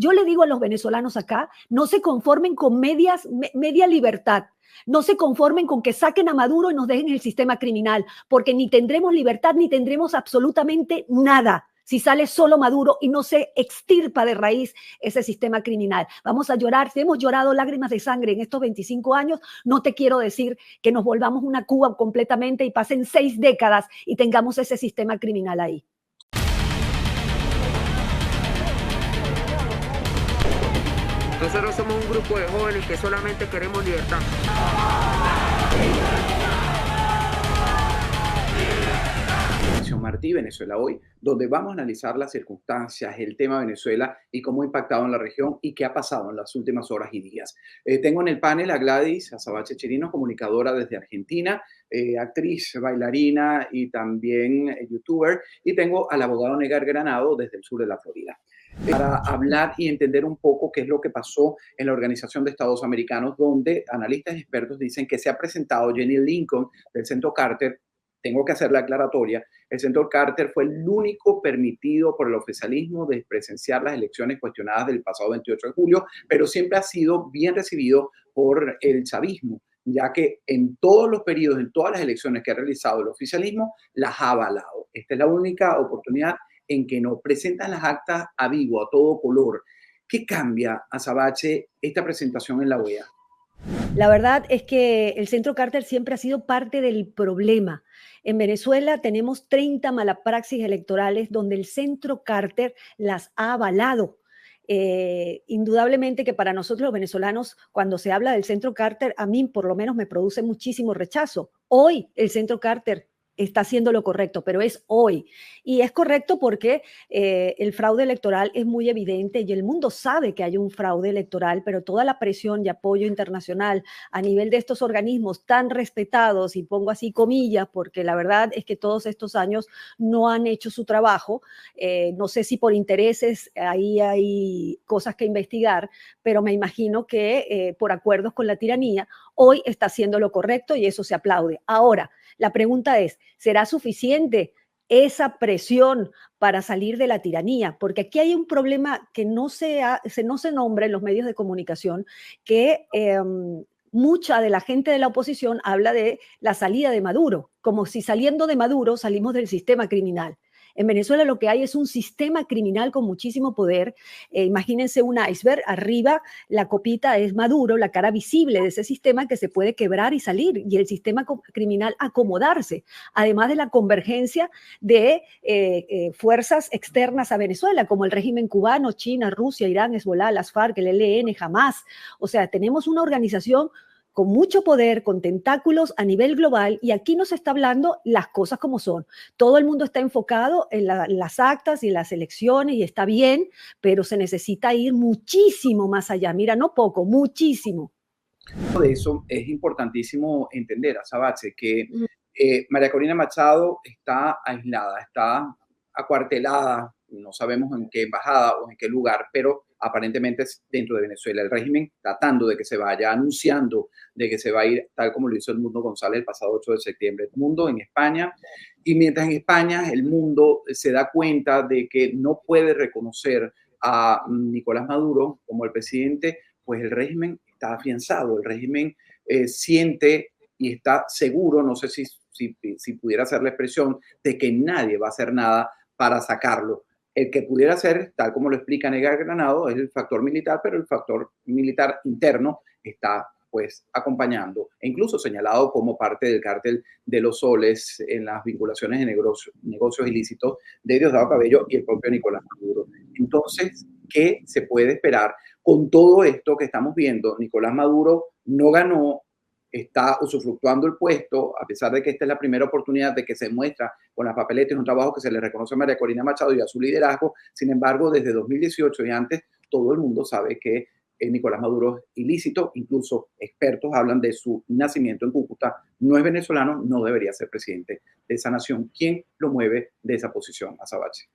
Yo le digo a los venezolanos acá, no se conformen con media libertad. No se conformen con que saquen a Maduro y nos dejen el sistema criminal, porque ni tendremos libertad ni tendremos absolutamente nada si sale solo Maduro y no se extirpa de raíz ese sistema criminal. Vamos a llorar, si hemos llorado lágrimas de sangre en estos 25 años, no te quiero decir que nos volvamos una Cuba completamente y pasen 6 décadas y tengamos ese sistema criminal ahí. Nosotros somos un grupo de jóvenes que solamente queremos libertad. Martí, Venezuela Hoy, donde vamos a analizar las circunstancias, el tema de Venezuela y cómo ha impactado en la región y qué ha pasado en las últimas horas y días. Tengo en el panel a Gladys Azabache Chirinos, comunicadora desde Argentina, actriz, bailarina y también youtuber, y tengo al abogado Negar Granado desde el sur de la Florida. Para hablar y entender un poco qué es lo que pasó en la Organización de Estados Americanos, donde analistas y expertos dicen que se ha presentado Jenny Lincoln del Centro Carter. Tengo que hacer la aclaratoria, el Centro Carter fue el único permitido por el oficialismo de presenciar las elecciones cuestionadas del pasado 28 de julio, pero siempre ha sido bien recibido por el chavismo, ya que en todos los periodos, en todas las elecciones que ha realizado el oficialismo, las ha avalado. Esta es la única oportunidad en que no presentan las actas a vivo, a todo color. ¿Qué cambia, Azabache, esta presentación en la OEA? La verdad es que el Centro Carter siempre ha sido parte del problema. En Venezuela tenemos 30 malapraxis electorales donde el Centro Carter las ha avalado. Indudablemente que para nosotros los venezolanos, cuando se habla del Centro Carter, a mí por lo menos me produce muchísimo rechazo. Hoy el Centro Carter está haciendo lo correcto, pero es hoy. Y es correcto porque el fraude electoral es muy evidente y el mundo sabe que hay un fraude electoral, pero toda la presión y apoyo internacional a nivel de estos organismos tan respetados, y pongo así comillas, porque la verdad es que todos estos años no han hecho su trabajo. No sé si por intereses, ahí hay cosas que investigar, pero me imagino que por acuerdos con la tiranía, hoy está haciendo lo correcto y eso se aplaude. Ahora, la pregunta es, ¿será suficiente esa presión para salir de la tiranía? Porque aquí hay un problema que no se nombra en los medios de comunicación, que mucha de la gente de la oposición habla de la salida de Maduro, como si saliendo de Maduro salimos del sistema criminal. En Venezuela lo que hay es un sistema criminal con muchísimo poder. Imagínense un iceberg, arriba la copita es Maduro, la cara visible de ese sistema que se puede quebrar y salir, y el sistema criminal acomodarse, además de la convergencia de fuerzas externas a Venezuela, como el régimen cubano, China, Rusia, Irán, Hezbollah, las FARC, el ELN, Hamas. O sea, tenemos una organización con mucho poder, con tentáculos a nivel global, y aquí nos está hablando las cosas como son. Todo el mundo está enfocado en las actas y las elecciones, y está bien, pero se necesita ir muchísimo más allá. Mira, no poco, muchísimo. De eso es importantísimo entender, Azabache, que María Corina Machado está aislada, está acuartelada, no sabemos en qué embajada o en qué lugar, pero aparentemente es dentro de Venezuela. El régimen tratando de que se vaya, anunciando de que se va a ir, tal como lo hizo el Mundo González el pasado 8 de septiembre. El Mundo en España, y mientras en España el mundo se da cuenta de que no puede reconocer a Nicolás Maduro como el presidente, pues el régimen está afianzado, el régimen siente y está seguro, no sé si pudiera hacer la expresión, de que nadie va a hacer nada para sacarlo. El que pudiera ser, tal como lo explica Negar Granado, es el factor militar, pero el factor militar interno está pues acompañando e incluso señalado como parte del cártel de los soles en las vinculaciones de negocios ilícitos de Diosdado Cabello y el propio Nicolás Maduro. Entonces, ¿qué se puede esperar con todo esto que estamos viendo? Nicolás Maduro no ganó, está usufructuando el puesto, a pesar de que esta es la primera oportunidad de que se muestra con las papeletas, un trabajo que se le reconoce a María Corina Machado y a su liderazgo. Sin embargo, desde 2018 y antes, todo el mundo sabe que Nicolás Maduro es ilícito, incluso expertos hablan de su nacimiento en Cúcuta, no es venezolano, no debería ser presidente de esa nación. ¿Quién lo mueve de esa posición, Azabache?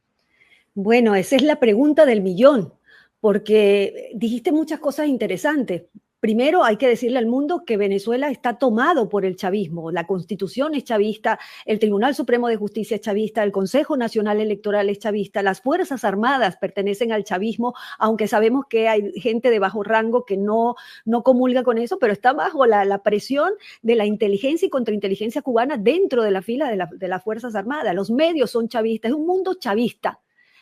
Bueno, esa es la pregunta del millón, porque dijiste muchas cosas interesantes. Primero hay que decirle al mundo que Venezuela está tomado por el chavismo. La Constitución es chavista, el Tribunal Supremo de Justicia es chavista, el Consejo Nacional Electoral es chavista, las Fuerzas Armadas pertenecen al chavismo, aunque sabemos que hay gente de bajo rango que no comulga con eso, pero está bajo la presión de la inteligencia y contrainteligencia cubana dentro de la fila de las Fuerzas Armadas. Los medios son chavistas, es un mundo chavista.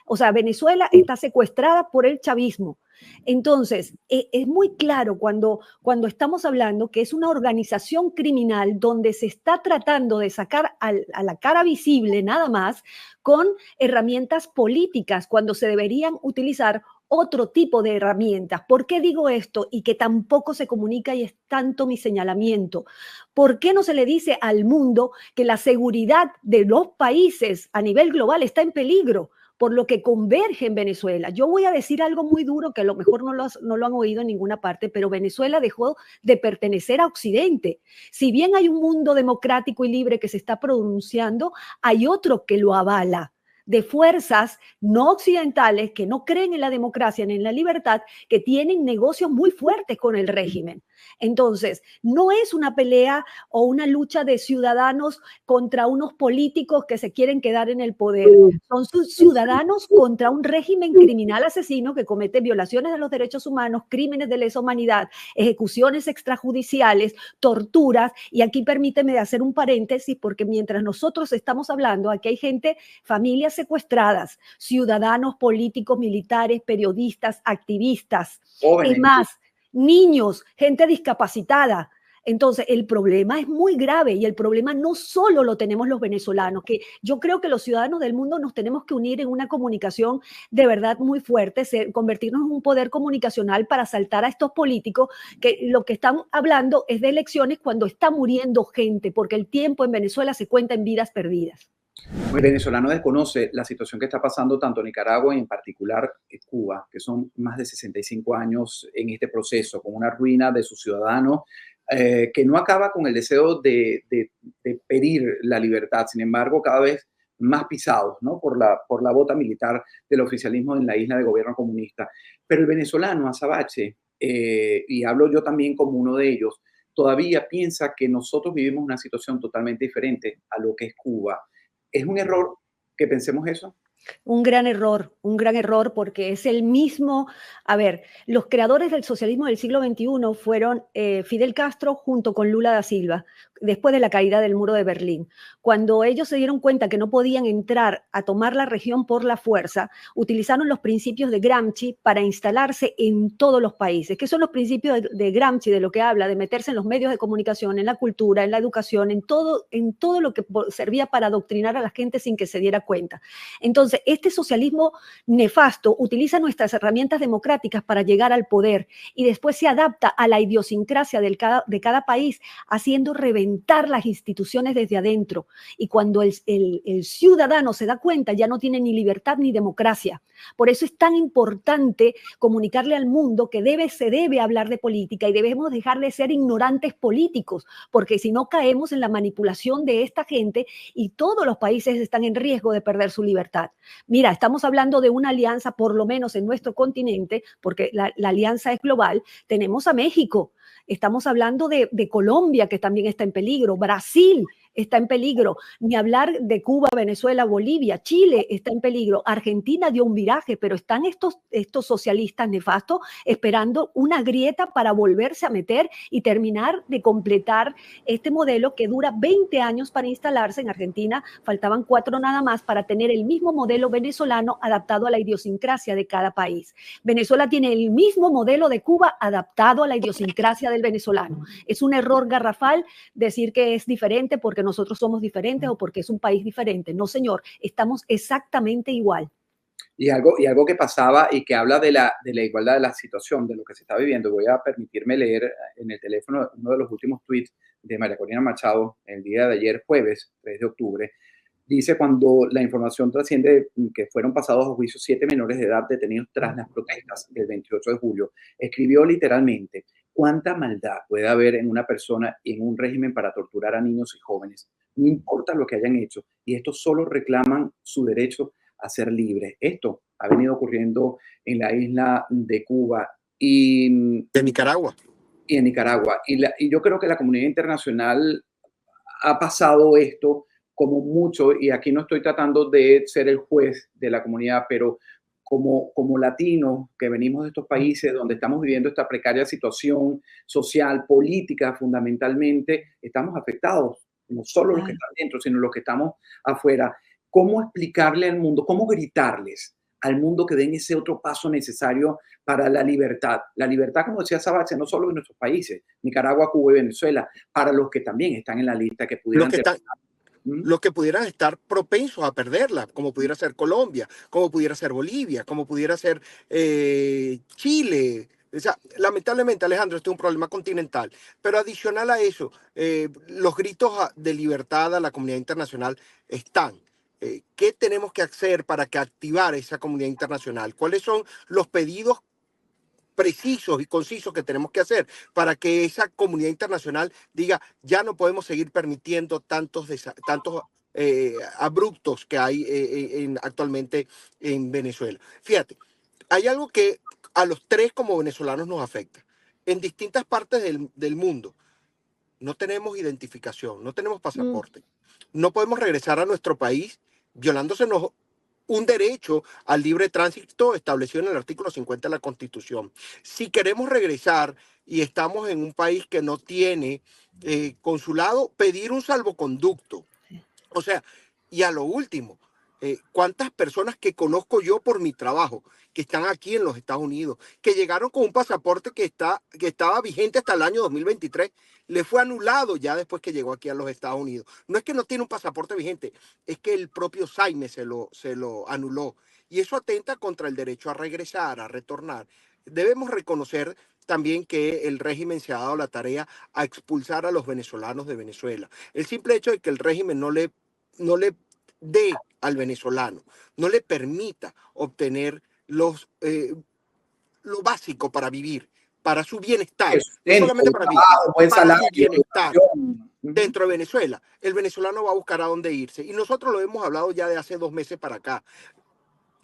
O sea, Venezuela está secuestrada por el chavismo. Entonces, es muy claro cuando estamos hablando que es una organización criminal donde se está tratando de sacar a la cara visible nada más con herramientas políticas cuando se deberían utilizar otro tipo de herramientas. ¿Por qué digo esto y que tampoco se comunica y es tanto mi señalamiento? ¿Por qué no se le dice al mundo que la seguridad de los países a nivel global está en peligro? Por lo que converge en Venezuela? Yo voy a decir algo muy duro que a lo mejor no lo han oído en ninguna parte, pero Venezuela dejó de pertenecer a Occidente. Si bien hay un mundo democrático y libre que se está pronunciando, hay otro que lo avala, de fuerzas no occidentales que no creen en la democracia ni en la libertad, que tienen negocios muy fuertes con el régimen. Entonces, no es una pelea o una lucha de ciudadanos contra unos políticos que se quieren quedar en el poder. Son sus ciudadanos contra un régimen criminal asesino que comete violaciones de los derechos humanos, crímenes de lesa humanidad, ejecuciones extrajudiciales, torturas. Y aquí permíteme hacer un paréntesis, porque mientras nosotros estamos hablando, aquí hay gente, familias secuestradas, ciudadanos, políticos, militares, periodistas, activistas, es más, niños, gente discapacitada. Entonces, el problema es muy grave y el problema no solo lo tenemos los venezolanos, que yo creo que los ciudadanos del mundo nos tenemos que unir en una comunicación de verdad muy fuerte, convertirnos en un poder comunicacional para saltar a estos políticos que lo que están hablando es de elecciones cuando está muriendo gente, porque el tiempo en Venezuela se cuenta en vidas perdidas. El venezolano desconoce la situación que está pasando tanto en Nicaragua y en particular en Cuba, que son más de 65 años en este proceso, con una ruina de sus ciudadanos que no acaba con el deseo de pedir la libertad, sin embargo, cada vez más pisados, ¿no? por la bota militar del oficialismo en la isla de gobierno comunista. Pero el venezolano, Azabache, y hablo yo también como uno de ellos, todavía piensa que nosotros vivimos una situación totalmente diferente a lo que es Cuba. ¿Es un error que pensemos eso? Un gran error, porque es el mismo. A ver, los creadores del socialismo del siglo XXI fueron Fidel Castro junto con Lula da Silva, después de la caída del muro de Berlín. Cuando ellos se dieron cuenta que no podían entrar a tomar la región por la fuerza, utilizaron los principios de Gramsci para instalarse en todos los países. ¿Qué son los principios de Gramsci? De lo que habla, de meterse en los medios de comunicación, en la cultura, en la educación, en todo lo que servía para adoctrinar a la gente sin que se diera cuenta. Entonces, este socialismo nefasto utiliza nuestras herramientas democráticas para llegar al poder y después se adapta a la idiosincrasia de cada país, haciendo reventar las instituciones desde adentro. Y cuando el ciudadano se da cuenta, ya no tiene ni libertad ni democracia. Por eso es tan importante comunicarle al mundo que se debe hablar de política y debemos dejar de ser ignorantes políticos, porque si no caemos en la manipulación de esta gente y todos los países están en riesgo de perder su libertad. Mira, estamos hablando de una alianza, por lo menos en nuestro continente, porque la alianza es global. Tenemos a México, estamos hablando de Colombia, que también está en peligro, Brasil está en peligro, ni hablar de Cuba, Venezuela, Bolivia, Chile está en peligro, Argentina dio un viraje, pero están estos socialistas nefastos esperando una grieta para volverse a meter y terminar de completar este modelo que dura 20 años para instalarse. En Argentina faltaban 4 nada más para tener el mismo modelo venezolano adaptado a la idiosincrasia de cada país. Venezuela tiene el mismo modelo de Cuba adaptado a la idiosincrasia del venezolano. Es un error garrafal decir que es diferente porque nosotros somos diferentes o porque es un país diferente. No, señor, estamos exactamente igual. Y algo que pasaba y que habla de la igualdad de la situación, de lo que se está viviendo. Voy a permitirme leer en el teléfono uno de los últimos tweets de María Corina Machado el día de ayer, jueves 3 de octubre. Dice: cuando la información trasciende que fueron pasados a juicio 7 menores de edad detenidos tras las protestas del 28 de julio, escribió literalmente: ¿cuánta maldad puede haber en una persona y en un régimen para torturar a niños y jóvenes? No importa lo que hayan hecho, y estos solo reclaman su derecho a ser libres. Esto ha venido ocurriendo en la isla de Cuba y de Nicaragua. y en Nicaragua. Y yo creo que la comunidad internacional ha pasado esto como mucho, y aquí no estoy tratando de ser el juez de la comunidad, pero como latinos que venimos de estos países donde estamos viviendo esta precaria situación social, política, fundamentalmente, estamos afectados, no solo los que están dentro, sino los que estamos afuera. ¿Cómo explicarle al mundo, cómo gritarles al mundo que den ese otro paso necesario para la libertad? La libertad, como decía Sabache, no solo en nuestros países, Nicaragua, Cuba y Venezuela, para los que también están en la lista, que pudieran los que pudieran estar propensos a perderla, como pudiera ser Colombia, como pudiera ser Bolivia, como pudiera ser Chile. O sea, lamentablemente, Alejandro, este es un problema continental. Pero adicional a eso, los gritos de libertad a la comunidad internacional están. ¿Qué tenemos que hacer para que activar esa comunidad internacional? ¿Cuáles son los pedidos precisos y concisos que tenemos que hacer para que esa comunidad internacional diga, ya no podemos seguir permitiendo tantos abruptos que hay actualmente en Venezuela? Fíjate, hay algo que a los tres como venezolanos nos afecta. En distintas partes del mundo no tenemos identificación, no tenemos pasaporte. No podemos regresar a nuestro país violándosenos un derecho al libre tránsito establecido en el artículo 50 de la Constitución. Si queremos regresar y estamos en un país que no tiene consulado, pedir un salvoconducto. O sea, y a lo último, ¿cuántas personas que conozco yo por mi trabajo, que están aquí en los Estados Unidos, que llegaron con un pasaporte que estaba vigente hasta el año 2023, le fue anulado ya después que llegó aquí a los Estados Unidos? No es que no tiene un pasaporte vigente, es que el propio SAIME se lo anuló. Y eso atenta contra el derecho a regresar, a retornar. Debemos reconocer también que el régimen se ha dado la tarea a expulsar a los venezolanos de Venezuela. El simple hecho de que el régimen no le dé al venezolano, no le permita obtener lo básico para vivir, para su bienestar, no solamente para vivir, para su bienestar dentro de Venezuela. El venezolano va a buscar a dónde irse. Y nosotros lo hemos hablado ya de hace 2 meses para acá.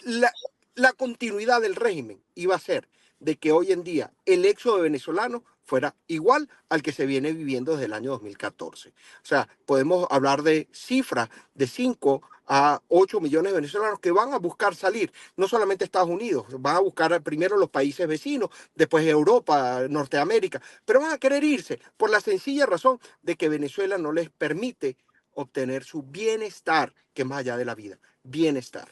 La continuidad del régimen iba a ser de que hoy en día el éxodo de venezolanos fuera igual al que se viene viviendo desde el año 2014. O sea, podemos hablar de cifras de 5 a 8 millones de venezolanos que van a buscar salir, no solamente Estados Unidos, van a buscar primero los países vecinos, después Europa, Norteamérica, pero van a querer irse por la sencilla razón de que Venezuela no les permite obtener su bienestar, que es más allá de la vida, bienestar.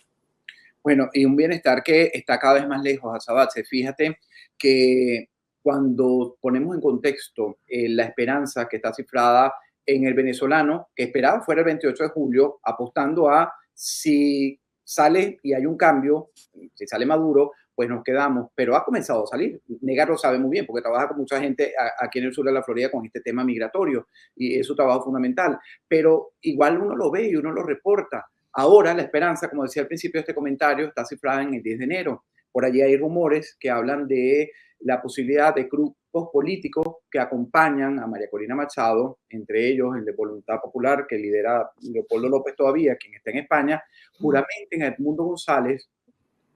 Bueno, y un bienestar que está cada vez más lejos, Azabache. Fíjate que cuando ponemos en contexto la esperanza que está cifrada en el venezolano, que esperaba fuera el 28 de julio, apostando a si sale y hay un cambio, si sale Maduro, pues nos quedamos, pero ha comenzado a salir. Negar lo sabe muy bien, porque trabaja con mucha gente aquí en el sur de la Florida con este tema migratorio, y es su trabajo fundamental, pero igual uno lo ve y uno lo reporta. Ahora la esperanza, como decía al principio de este comentario, está cifrada en el 10 de enero. Por allí hay rumores que hablan de la posibilidad de grupos políticos que acompañan a María Corina Machado, entre ellos el de Voluntad Popular, que lidera Leopoldo López todavía, quien está en España, juramenten a Edmundo González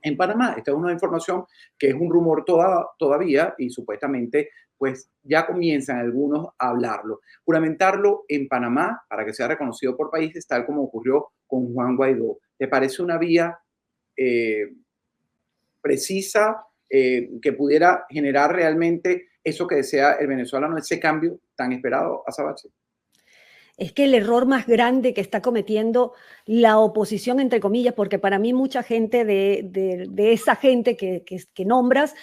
en Panamá. Esta es una información que es un rumor todavía y supuestamente pues ya comienzan algunos a hablarlo. Juramentarlo en Panamá para que sea reconocido por países, tal como ocurrió con Juan Guaidó. ¿Te parece una vía precisa que pudiera generar realmente eso que desea el venezolano, ese cambio tan esperado, Azabache? Es que el error más grande que está cometiendo la oposición, entre comillas, porque para mí mucha gente de esa gente que nombras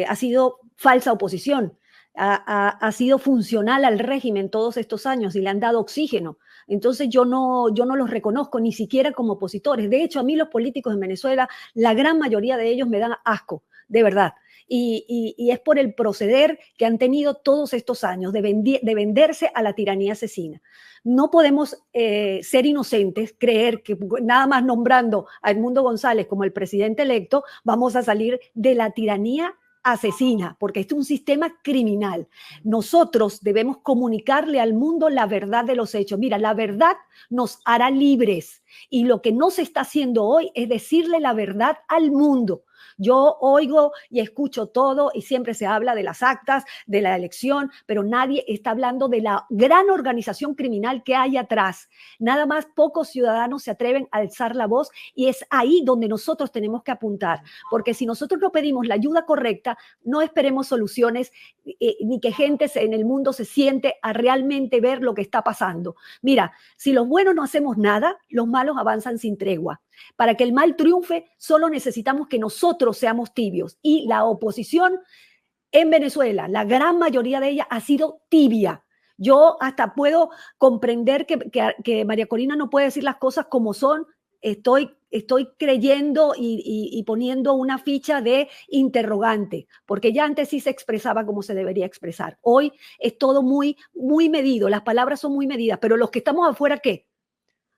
ha sido falsa oposición, ha sido funcional al régimen todos estos años y le han dado oxígeno. Entonces yo no los reconozco ni siquiera como opositores. De hecho, a mí los políticos en Venezuela, la gran mayoría de ellos me dan asco, de verdad. Y es por el proceder que han tenido todos estos años de venderse a la tiranía asesina. No podemos ser inocentes, creer que nada más nombrando a Edmundo González como el presidente electo vamos a salir de la tiranía asesina, porque este es un sistema criminal. Nosotros debemos comunicarle al mundo la verdad de los hechos. Mira, la verdad nos hará libres y lo que no se está haciendo hoy es decirle la verdad al mundo. Yo oigo y escucho todo y siempre se habla de las actas, de la elección, pero nadie está hablando de la gran organización criminal que hay atrás. Nada más pocos ciudadanos se atreven a alzar la voz y es ahí donde nosotros tenemos que apuntar, porque si nosotros no pedimos la ayuda correcta, no esperemos soluciones ni que gente en el mundo se siente a realmente ver lo que está pasando. Mira, si los buenos no hacemos nada, los malos avanzan sin tregua. Para que el mal triunfe, solo necesitamos que nosotros seamos tibios. Y la oposición en Venezuela, la gran mayoría de ella ha sido tibia. Yo hasta puedo comprender que María Corina no puede decir las cosas como son. Estoy creyendo y poniendo una ficha de interrogante, porque ya antes sí se expresaba como se debería expresar. Hoy es todo muy, muy medido, las palabras son muy medidas, pero los que estamos afuera, ¿qué?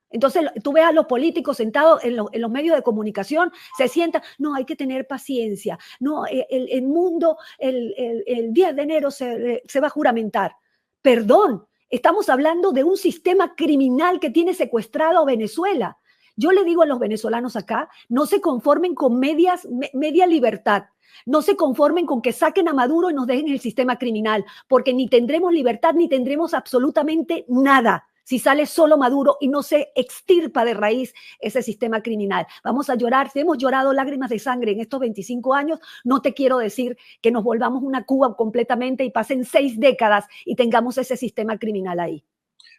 Entonces tú ves a los políticos sentados en los medios de comunicación, se sientan, no, hay que tener paciencia, no, el mundo el 10 de enero se va a juramentar. Perdón, estamos hablando de un sistema criminal que tiene secuestrado a Venezuela. Yo le digo a los venezolanos acá, no se conformen con media libertad. No se conformen con que saquen a Maduro y nos dejen el sistema criminal, porque ni tendremos libertad ni tendremos absolutamente nada si sale solo Maduro y no se extirpa de raíz ese sistema criminal. Vamos a llorar, si hemos llorado lágrimas de sangre en estos 25 años, no te quiero decir que nos volvamos una Cuba completamente y pasen 6 décadas y tengamos ese sistema criminal ahí.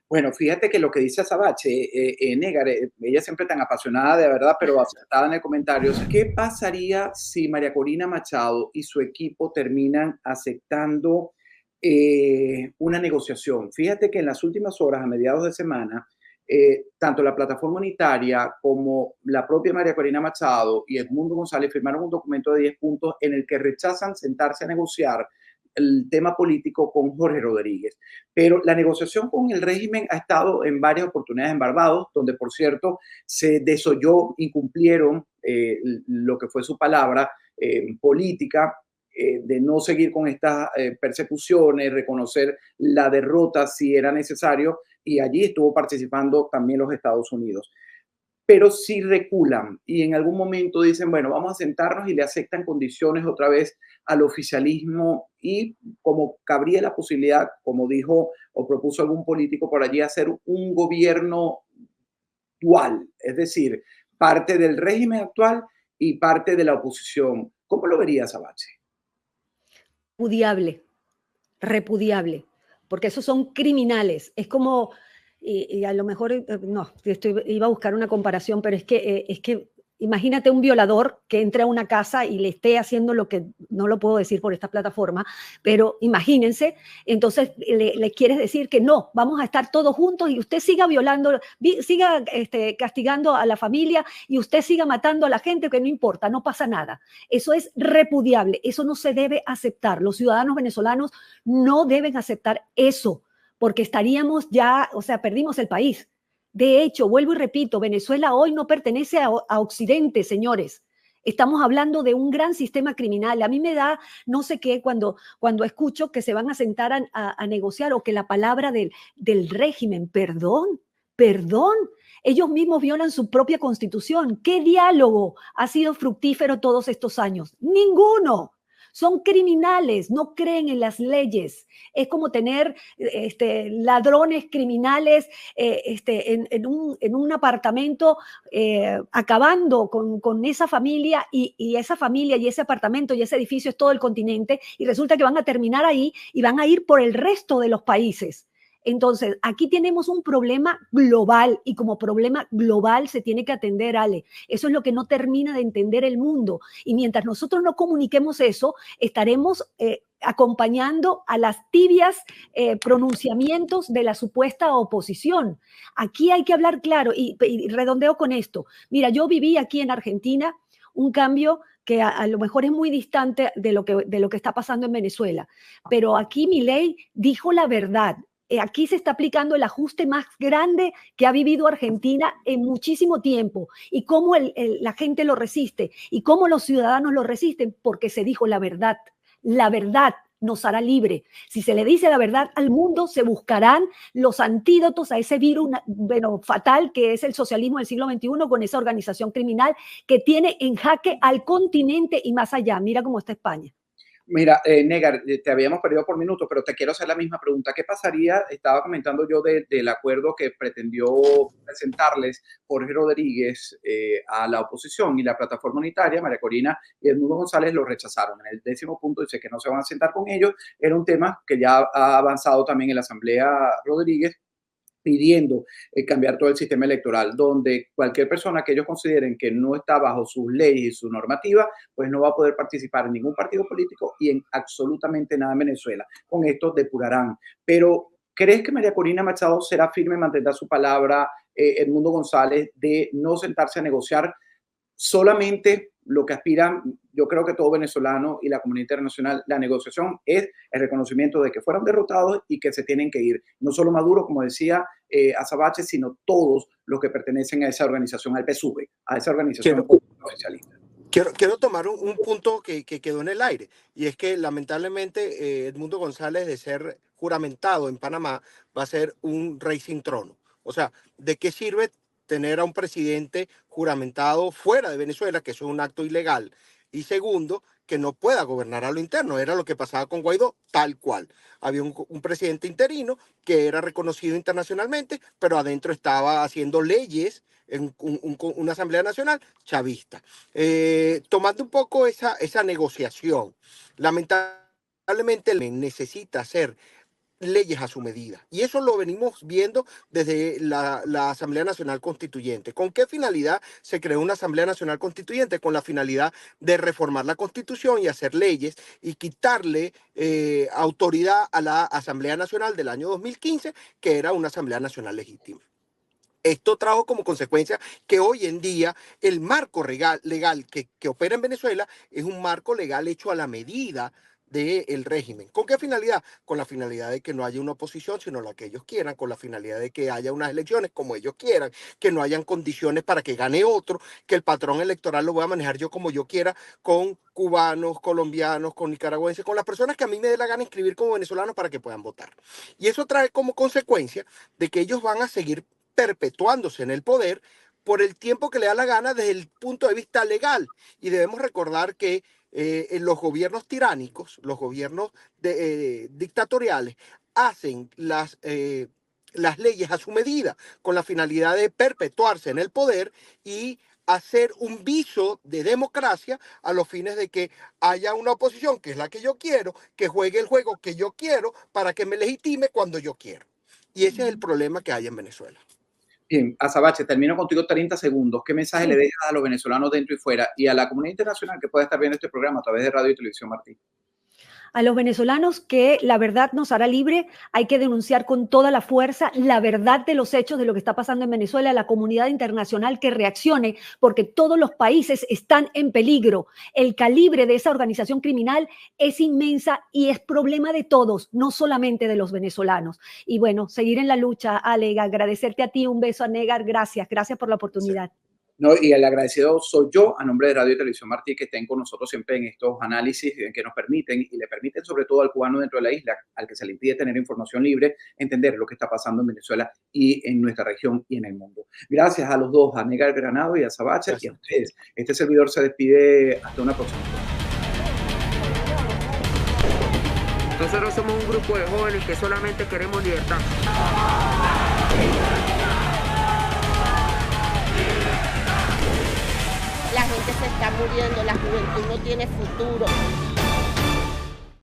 Bueno, fíjate que lo que dice Azabache, Negar, ella siempre tan apasionada de verdad, pero acertada en el comentario, ¿qué pasaría si María Corina Machado y su equipo terminan aceptando una negociación? Fíjate que en las últimas horas, a mediados de semana, tanto la plataforma unitaria como la propia María Corina Machado y Edmundo González firmaron un documento de 10 puntos en el que rechazan sentarse a negociar el tema político con Jorge Rodríguez. Pero la negociación con el régimen ha estado en varias oportunidades en Barbados, donde, por cierto, se desoyó, incumplieron lo que fue su palabra política, de no seguir con estas persecuciones, reconocer la derrota si era necesario, y allí estuvo participando también los Estados Unidos. Pero si reculan y en algún momento dicen, bueno, vamos a sentarnos y le aceptan condiciones otra vez al oficialismo y como cabría la posibilidad, como dijo o propuso algún político por allí, hacer un gobierno dual, es decir, parte del régimen actual y parte de la oposición. ¿Cómo lo verías, Abache? Repudiable, porque esos son criminales. Es como, y a lo mejor, no, iba a buscar una comparación, pero es que imagínate un violador que entre a una casa y le esté haciendo lo que no lo puedo decir por esta plataforma, pero imagínense, entonces le quieres decir que no, vamos a estar todos juntos y usted siga violando, siga castigando a la familia y usted siga matando a la gente, que no importa, no pasa nada. Eso es repudiable, eso no se debe aceptar. Los ciudadanos venezolanos no deben aceptar eso, porque estaríamos ya, o sea, perdimos el país. De hecho, vuelvo y repito, Venezuela hoy no pertenece a Occidente, señores. Estamos hablando de un gran sistema criminal. A mí me da no sé qué cuando escucho que se van a sentar a negociar o que la palabra del régimen, perdón, ellos mismos violan su propia constitución. ¿Qué diálogo ha sido fructífero todos estos años? Ninguno. Son criminales, no creen en las leyes. Es como tener ladrones criminales en un apartamento acabando con esa familia y esa familia y ese apartamento y ese edificio es todo el continente y resulta que van a terminar ahí y van a ir por el resto de los países. Entonces, aquí tenemos un problema global y como problema global se tiene que atender, Ale. Eso es lo que no termina de entender el mundo. Y mientras nosotros no comuniquemos eso, estaremos acompañando a las tibias pronunciamientos de la supuesta oposición. Aquí hay que hablar claro y redondeo con esto. Mira, yo viví aquí en Argentina un cambio que a lo mejor es muy distante de lo que está pasando en Venezuela, pero aquí Milei dijo la verdad. Aquí se está aplicando el ajuste más grande que ha vivido Argentina en muchísimo tiempo. Y cómo la gente lo resiste y cómo los ciudadanos lo resisten, porque se dijo la verdad. La verdad, nos hará libre. Si se le dice la verdad al mundo, se buscarán los antídotos a ese virus, bueno, fatal que es el socialismo del siglo XXI, con esa organización criminal que tiene en jaque al continente y más allá. Mira cómo está España. Mira, Negar, te habíamos perdido por minutos, pero te quiero hacer la misma pregunta. ¿Qué pasaría? Estaba comentando yo del acuerdo que pretendió presentarles Jorge Rodríguez a la oposición, y la plataforma unitaria, María Corina y Edmundo González, lo rechazaron. En el 10º punto dice que no se van a sentar con ellos. Era un tema que ya ha avanzado también en la Asamblea Rodríguez, pidiendo cambiar todo el sistema electoral, donde cualquier persona que ellos consideren que no está bajo sus leyes y su normativa, pues no va a poder participar en ningún partido político y en absolutamente nada en Venezuela. Con esto depurarán. Pero, ¿crees que María Corina Machado será firme, mantendrá su palabra, Edmundo González, de no sentarse a negociar? Solamente lo que aspiran, yo creo que todo venezolano y la comunidad internacional, la negociación es el reconocimiento de que fueron derrotados y que se tienen que ir. No solo Maduro, como decía Azabache, sino todos los que pertenecen a esa organización, al PSUV, a esa organización oficialista. Quiero tomar un punto que quedó en el aire, y es que lamentablemente Edmundo González, de ser juramentado en Panamá, va a ser un rey sin trono. O sea, ¿de qué sirve tener a un presidente juramentado fuera de Venezuela, que eso es un acto ilegal? Y segundo, que no pueda gobernar a lo interno. Era lo que pasaba con Guaidó, tal cual. Había un presidente interino que era reconocido internacionalmente, pero adentro estaba haciendo leyes en una Asamblea Nacional chavista. Tomando un poco esa negociación, lamentablemente necesita hacer leyes a su medida. Y eso lo venimos viendo desde la Asamblea Nacional Constituyente. ¿Con qué finalidad se creó una Asamblea Nacional Constituyente? Con la finalidad de reformar la Constitución y hacer leyes y quitarle autoridad a la Asamblea Nacional del año 2015, que era una Asamblea Nacional legítima. Esto trajo como consecuencia que hoy en día el marco legal que opera en Venezuela es un marco legal hecho a la medida del régimen. ¿Con qué finalidad? Con la finalidad de que no haya una oposición, sino la que ellos quieran, con la finalidad de que haya unas elecciones como ellos quieran, que no hayan condiciones para que gane otro, que el patrón electoral lo voy a manejar yo como yo quiera, con cubanos, colombianos, con nicaragüenses, con las personas que a mí me dé la gana inscribir como venezolanos para que puedan votar. Y eso trae como consecuencia de que ellos van a seguir perpetuándose en el poder por el tiempo que le da la gana desde el punto de vista legal. Y debemos recordar que en los gobiernos tiránicos, los gobiernos dictatoriales, hacen las leyes a su medida con la finalidad de perpetuarse en el poder y hacer un viso de democracia a los fines de que haya una oposición, que es la que yo quiero, que juegue el juego que yo quiero para que me legitime cuando yo quiero. Y ese es el problema que hay en Venezuela. Bien, Azabache, termino contigo 30 segundos. ¿Qué mensaje le dejas a los venezolanos dentro y fuera y a la comunidad internacional que pueda estar viendo este programa a través de radio y televisión, Martín? A los venezolanos que la verdad nos hará libre, hay que denunciar con toda la fuerza la verdad de los hechos de lo que está pasando en Venezuela, a la comunidad internacional que reaccione, porque todos los países están en peligro. El calibre de esa organización criminal es inmensa y es problema de todos, no solamente de los venezolanos. Y bueno, seguir en la lucha, Ale, agradecerte a ti, un beso a Negar, gracias por la oportunidad. Sí. No, y el agradecido soy yo, a nombre de Radio y Televisión Martí, que estén con nosotros siempre en estos análisis que nos permiten y le permiten sobre todo al cubano dentro de la isla, al que se le impide tener información libre, entender lo que está pasando en Venezuela y en nuestra región y en el mundo. Gracias a los dos, a Negar Granado y a Azabache, y a ustedes. Este servidor se despide hasta una próxima. Nosotros somos un grupo de jóvenes que solamente queremos libertad. La gente se está muriendo, la juventud no tiene futuro.